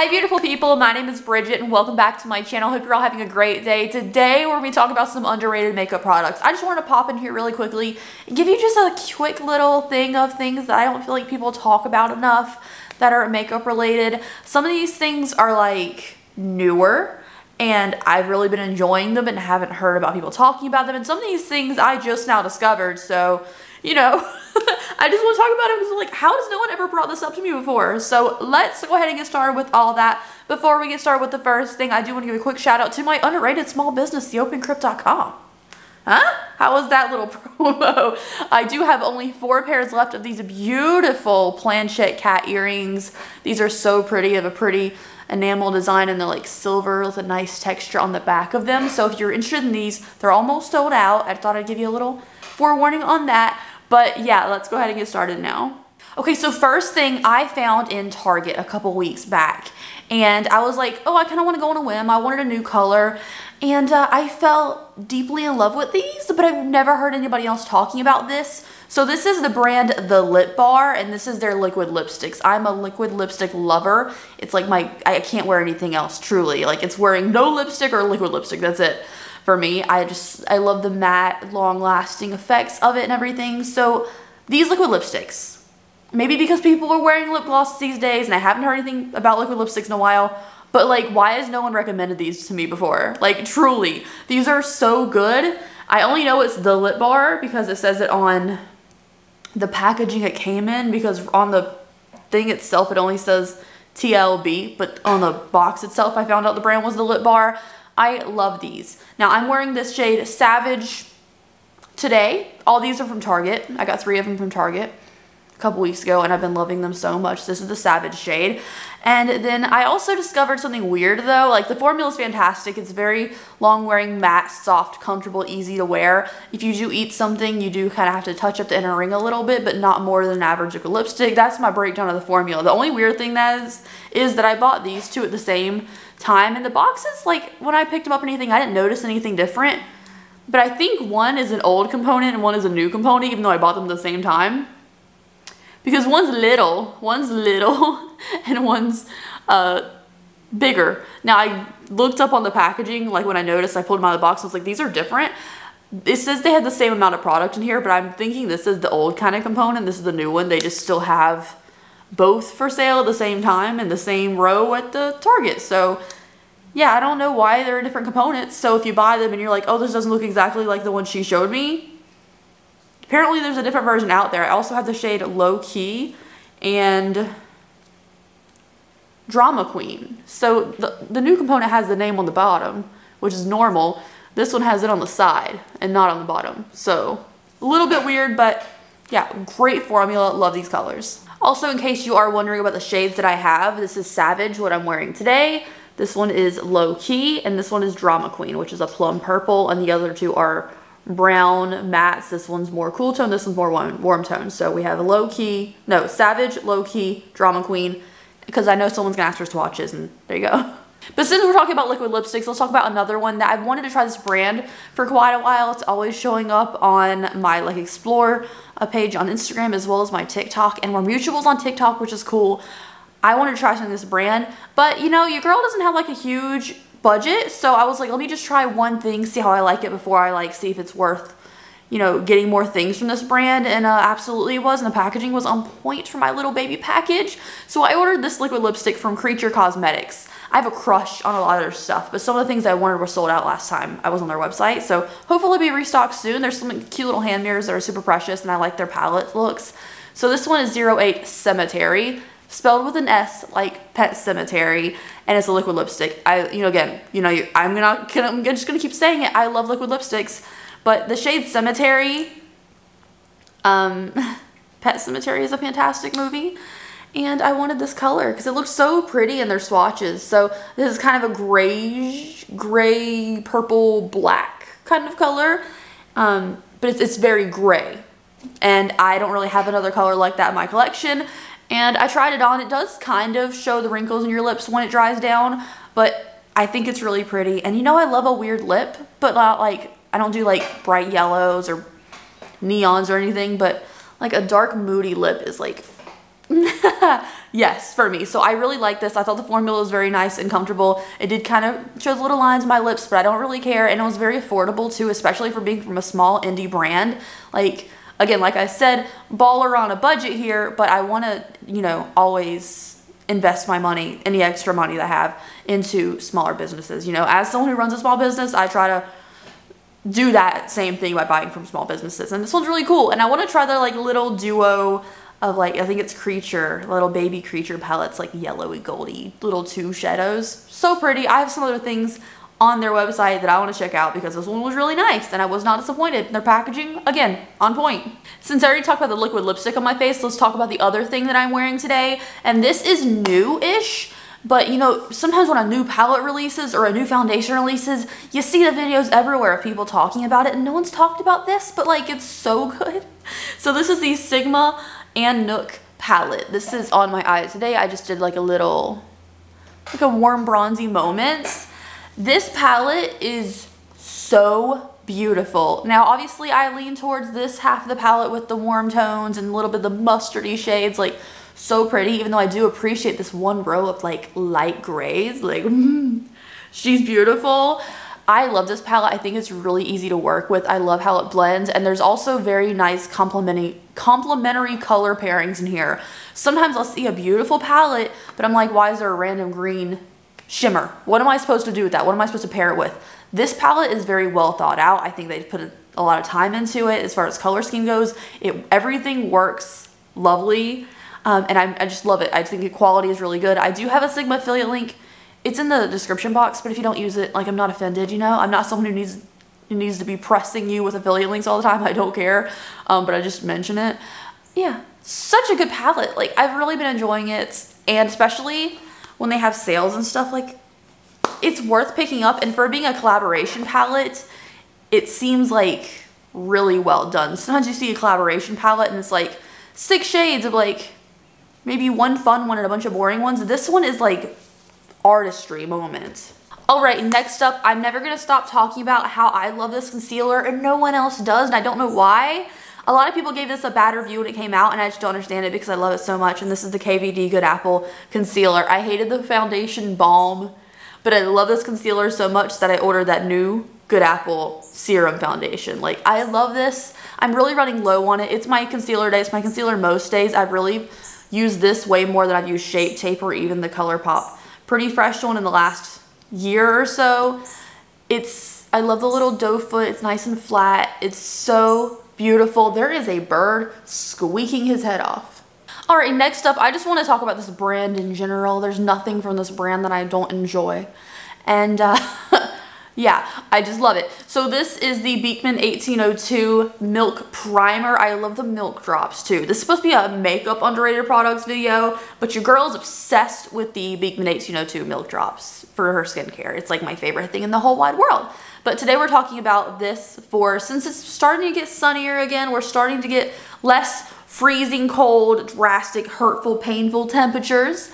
Hi beautiful people, my name is Bridget and welcome back to my channel. Hope you're all having a great day. Today we're going to be talking about some underrated makeup products. I just want to pop in here really quickly and give you just a quick little thing of things that I don't feel like people talk about enough that are makeup related. Some of these things are like newer and I've really been enjoying them and haven't heard about people talking about them, and some of these things I just now discovered, so you know, I just want to talk about it because like, how has no one ever brought this up to me before? So let's go ahead and get started with all that. Before we get started with the first thing, I do want to give a quick shout out to my underrated small business, theopencrypt.com. Huh? How was that little promo? I do have only 4 pairs left of these beautiful planchette cat earrings. These are so pretty, of a pretty enamel design, and they're like silver with a nice texture on the back of them. So if you're interested in these, they're almost sold out. I thought I'd give you a little forewarning on that. But yeah, let's go ahead and get started now. Okay, so first thing I found in Target a couple weeks back, and I was like, oh, I kind of want to go on a whim. I wanted a new color, and I fell deeply in love with these, but I've never heard anybody else talking about this. So this is the brand The Lip Bar, and this is their liquid lipsticks. I'm a liquid lipstick lover. It's like I can't wear anything else, truly. Like, it's wearing no lipstick or liquid lipstick, that's it. For me, I love the matte, long-lasting effects of it and everything. So these liquid lipsticks, maybe because people are wearing lip gloss these days and I haven't heard anything about liquid lipsticks in a while, but like, why has no one recommended these to me before? Like, truly, these are so good. I only know it's The Lip Bar because it says it on the packaging it came in, because on the thing itself it only says TLB, but on the box itself I found out the brand was The Lip Bar. I love these. Now I'm wearing this shade Savage today. All these are from Target. I got 3 of them from Target a couple weeks ago and I've been loving them so much. This is the Savage shade. And then I also discovered something weird though. Like, the formula is fantastic. It's very long wearing, matte, soft, comfortable, easy to wear. If you do eat something, you do kind of have to touch up the inner ring a little bit, but not more than average liquid lipstick. That's my breakdown of the formula. The only weird thing is that I bought these 2 at the same time, and the boxes, like, when I picked them up or anything, I didn't notice anything different, but I think one is an old component and one is a new component, even though I bought them at the same time, because one's little and one's bigger. Now I looked up on the packaging, like when I noticed, I pulled them out of the box, I was like, these are different. It says they had the same amount of product in here, but I'm thinking this is the old kind of component, this is the new one. They just still have both for sale at the same time in the same row at the Target. So yeah, I don't know why they're different components. So if you buy them and you're like, oh, this doesn't look exactly like the one she showed me, apparently there's a different version out there. I also have the shade Low Key and Drama Queen. So the new component has the name on the bottom, which is normal. This one has it on the side and not on the bottom. So a little bit weird, but yeah, great formula. Love these colors. Also, in case you are wondering about the shades that I have, this is Savage, what I'm wearing today. This one is Low Key, and this one is Drama Queen, which is a plum purple, and the other 2 are brown mattes. This one's more cool tone, this one's more warm tone. So we have a Savage, Low Key, Drama Queen, because I know someone's gonna ask for swatches, and there you go. But since we're talking about liquid lipsticks, let's talk about another one that I've wanted to try this brand for quite a while. It's always showing up on my like Explore page on Instagram as well as my TikTok, and we're mutuals on TikTok, which is cool. I wanted to try some of this brand, but you know, your girl doesn't have like a huge budget, so I was like, let me just try one thing, see how I like it before I like see if it's worth, you know, getting more things from this brand. And absolutely it was, and the packaging was on point for my little baby package. So I ordered this liquid lipstick from Creature Cosmetics. I have a crush on a lot of their stuff, but some of the things I wanted were sold out last time I was on their website. So hopefully it'll be restocked soon. There's some cute little hand mirrors that are super precious, and I like their palette looks. So this one is 08 Semetary, spelled with an S like Pet Cemetery, and it's a liquid lipstick. I'm just gonna keep saying it. I love liquid lipsticks, but the shade Semetary, Pet Cemetery is a fantastic movie. And I wanted this color because it looks so pretty in their swatches. So this is kind of a gray, purple, black kind of color. But it's very gray. And I don't really have another color like that in my collection. And I tried it on. It does kind of show the wrinkles in your lips when it dries down. But I think it's really pretty. And you know, I love a weird lip. But not like, I don't do like bright yellows or neons or anything. But like a dark moody lip is like Yes, for me. So I really like this. I thought the formula was very nice and comfortable. It did kind of show little lines on my lips, but I don't really care. And it was very affordable too, especially for being from a small indie brand. Like, again, like I said, baller on a budget here, but I want to, you know, always invest my money, any extra money that I have, into smaller businesses. You know, as someone who runs a small business, I try to do that same thing by buying from small businesses. And this one's really cool. And I want to try the like little duo of like, I think it's creature, little baby creature palettes, like yellowy goldy little 2 shadows. So pretty. I have some other things on their website that I want to check out because this one was really nice and I was not disappointed. Their packaging, again, on point. Since I already talked about the liquid lipstick on my face, let's talk about the other thing that I'm wearing today. And this is new-ish. But, you know, sometimes when a new palette releases or a new foundation releases, you see the videos everywhere of people talking about it, and no one's talked about this, but, like, it's so good. So this is the Sigma and Nook palette. This is on my eyes today. I just did, like, a little, like a warm bronzy moments. This palette is so beautiful. Now, obviously, I lean towards this half of the palette with the warm tones and a little bit of the mustardy shades, like, so pretty, even though I do appreciate this one row of like light grays. Like, she's beautiful. I love this palette. I think it's really easy to work with. I love how it blends, and there's also very nice complementary color pairings in here. Sometimes I'll see a beautiful palette, but I'm like, why is there a random green shimmer? What am I supposed to do with that? What am I supposed to pair it with? This palette is very well thought out. I think they put a lot of time into it as far as color scheme goes. Everything works lovely. And I just love it. I think the quality is really good. I do have a Sigma affiliate link. It's in the description box, but if you don't use it, like, I'm not offended, you know? I'm not someone who needs to be pressing you with affiliate links all the time. I don't care. But I just mention it. Yeah, such a good palette. Like, I've really been enjoying it. And especially when they have sales and stuff, like, it's worth picking up. And for being a collaboration palette, it seems like really well done. Sometimes you see a collaboration palette and it's like 6 shades of like maybe one fun one and a bunch of boring ones. This one is like artistry moment. All right, next up, I'm never gonna stop talking about how I love this concealer and no one else does, and I don't know why. A lot of people gave this a bad review when it came out, and I just don't understand it because I love it so much. And this is the KVD Good Apple concealer. I hated the foundation balm, but I love this concealer so much that I ordered that new Good Apple serum foundation. Like, I love this. I'm really running low on it. It's my concealer day. It's my concealer most days. I've really used this way more than I've used Shape Tape or even the ColourPop Pretty Fresh one in the last year or so. I love the little doe foot. It's nice and flat. It's so beautiful. There is a bird squeaking his head off. All right, next up, I just want to talk about this brand in general. There's nothing from this brand that I don't enjoy. And yeah, I just love it. So this is the Beekman 1802 Milk Primer. I love the milk drops too. This is supposed to be a makeup underrated products video, but your girl is obsessed with the Beekman 1802 milk drops for her skincare. It's like my favorite thing in the whole wide world. But today we're talking about this since it's starting to get sunnier again, we're starting to get less freezing cold, drastic, hurtful, painful temperatures.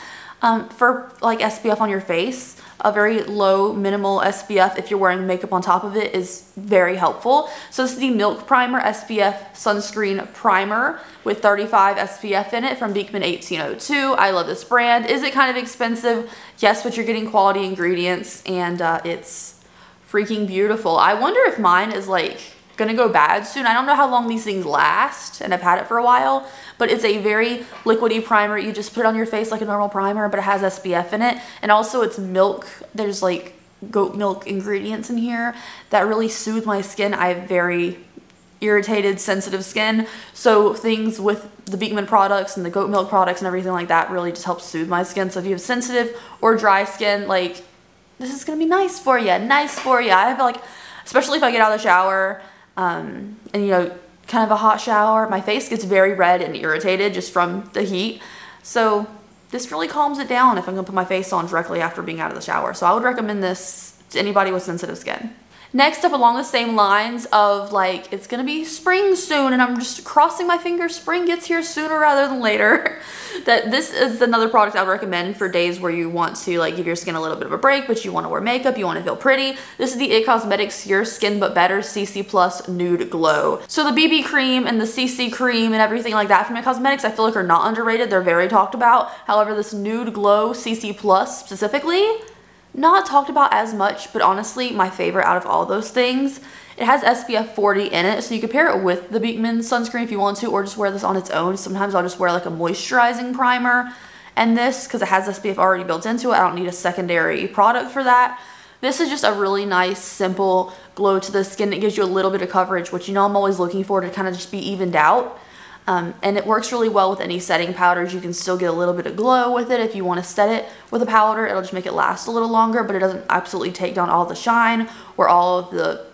For like SPF on your face, a very low minimal SPF if you're wearing makeup on top of it is very helpful. So this is the Milk Primer SPF Sunscreen Primer with 35 SPF in it from Beekman 1802. I love this brand. Is it kind of expensive? Yes, but you're getting quality ingredients, and it's freaking beautiful. I wonder if mine is like gonna go bad soon. I don't know how long these things last, and I've had it for a while, but it's a very liquidy primer. You just put it on your face like a normal primer, but it has SPF in it, and also it's milk. There's like goat milk ingredients in here that really soothe my skin. I have very irritated, sensitive skin, so things with the Beekman products and the goat milk products and everything like that really just helps soothe my skin. So if you have sensitive or dry skin, like, this is gonna be nice for you, nice for you. I have like, especially if I get out of the shower, and you know, kind of a hot shower, my face gets very red and irritated just from the heat. So this really calms it down if I'm gonna put my face on directly after being out of the shower. So I would recommend this to anybody with sensitive skin. Next up, along the same lines of like, it's gonna be spring soon and I'm just crossing my fingers spring gets here sooner rather than later, that this is another product I would recommend for days where you want to like give your skin a little bit of a break, but you want to wear makeup, you want to feel pretty. This is the IT Cosmetics Your Skin But Better CC Plus Nude Glow. So the BB cream and the CC cream and everything like that from IT Cosmetics I feel like are not underrated. They're very talked about. However, this Nude Glow CC Plus specifically, not talked about as much, but honestly my favorite out of all those things. It has SPF 40 in it, so you could pair it with the Beekman sunscreen if you want to, or just wear this on its own. Sometimes I'll just wear like a moisturizing primer and this, because it has SPF already built into it. I don't need a secondary product for that. This is just a really nice, simple glow to the skin. It gives you a little bit of coverage, which you know I'm always looking for to kind of just be evened out. And it works really well with any setting powders. You can still get a little bit of glow with it if you want to set it with a powder. It'll just make it last a little longer, but it doesn't absolutely take down all the shine or all of the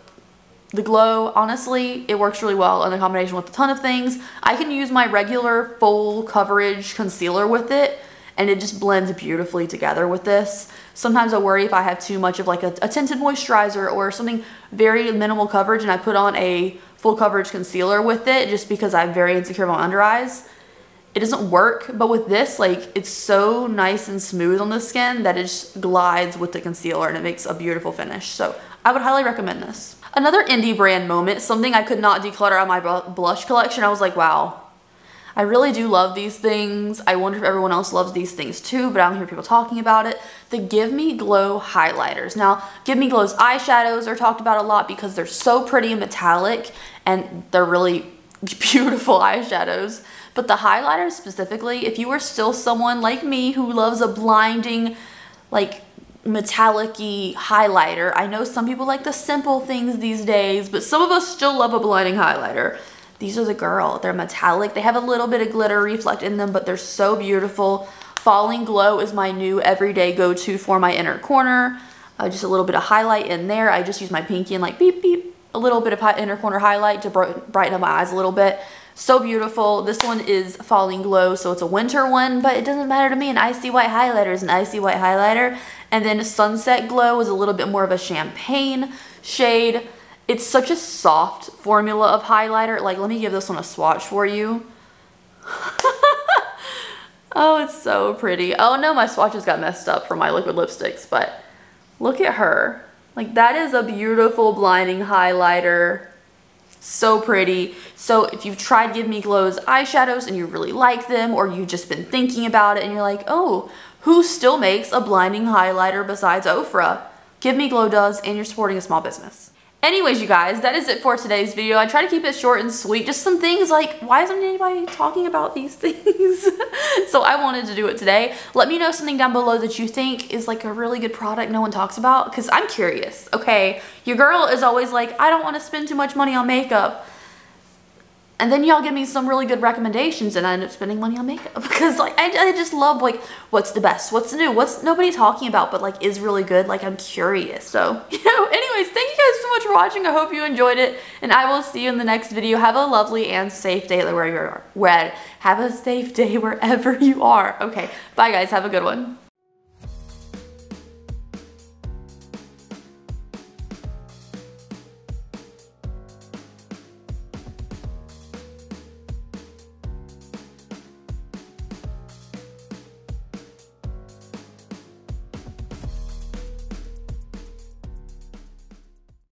glow. Honestly, it works really well in a combination with a ton of things. I can use my regular full coverage concealer with it, and it just blends beautifully together with this. Sometimes I worry if I have too much of like a tinted moisturizer or something very minimal coverage and I put on a full coverage concealer with it just because I'm very insecure about my under eyes. It doesn't work, but with this, like, it's so nice and smooth on the skin that it just glides with the concealer and it makes a beautiful finish. So I would highly recommend this. Another indie brand moment, something I could not declutter out of my blush collection. I was like, wow, I really do love these things. I wonder if everyone else loves these things too, but I don't hear people talking about it. The Give Me Glow highlighters. Now, Give Me Glow's eyeshadows are talked about a lot because they're so pretty and metallic, and they're really beautiful eyeshadows. But the highlighters specifically, if you are still someone like me who loves a blinding, like, metallic-y highlighter. I know some people like the simple things these days, but some of us still love a blinding highlighter. These are the girl. They're metallic. They have a little bit of glitter reflect in them, but they're so beautiful. Falling Glow is my new everyday go-to for my inner corner. Just a little bit of highlight in there. I just use my pinky and like beep, beep, a little bit of inner corner highlight to brighten up my eyes a little bit. So beautiful. This one is Falling Glow, so it's a winter one, but it doesn't matter to me. An icy white highlighter is an icy white highlighter. And then Sunset Glow is a little bit more of a champagne shade. It's such a soft formula of highlighter. Like, let me give this one a swatch for you. Oh, it's so pretty. Oh no, my swatches got messed up for my liquid lipsticks, but look at her. Like, that is a beautiful blinding highlighter. So pretty. So if you've tried Give Me Glow's eyeshadows and you really like them, or you've just been thinking about it and you're like, oh, who still makes a blinding highlighter besides Ofra? Give Me Glow does, and you're supporting a small business. Anyways, you guys, that is it for today's video. I try to keep it short and sweet. Just some things like, why isn't anybody talking about these things? So I wanted to do it today. Let me know something down below that you think is like a really good product no one talks about, because I'm curious. Okay, your girl is always like, I don't want to spend too much money on makeup. And then y'all give me some really good recommendations and I end up spending money on makeup because like I just love like what's the best, what's new, what's nobody talking about but like is really good. Like I'm curious. So, you know, anyways, thank you guys so much for watching. I hope you enjoyed it and I will see you in the next video. Have a lovely and safe day wherever you are. Have a safe day wherever you are. Okay, bye guys. Have a good one.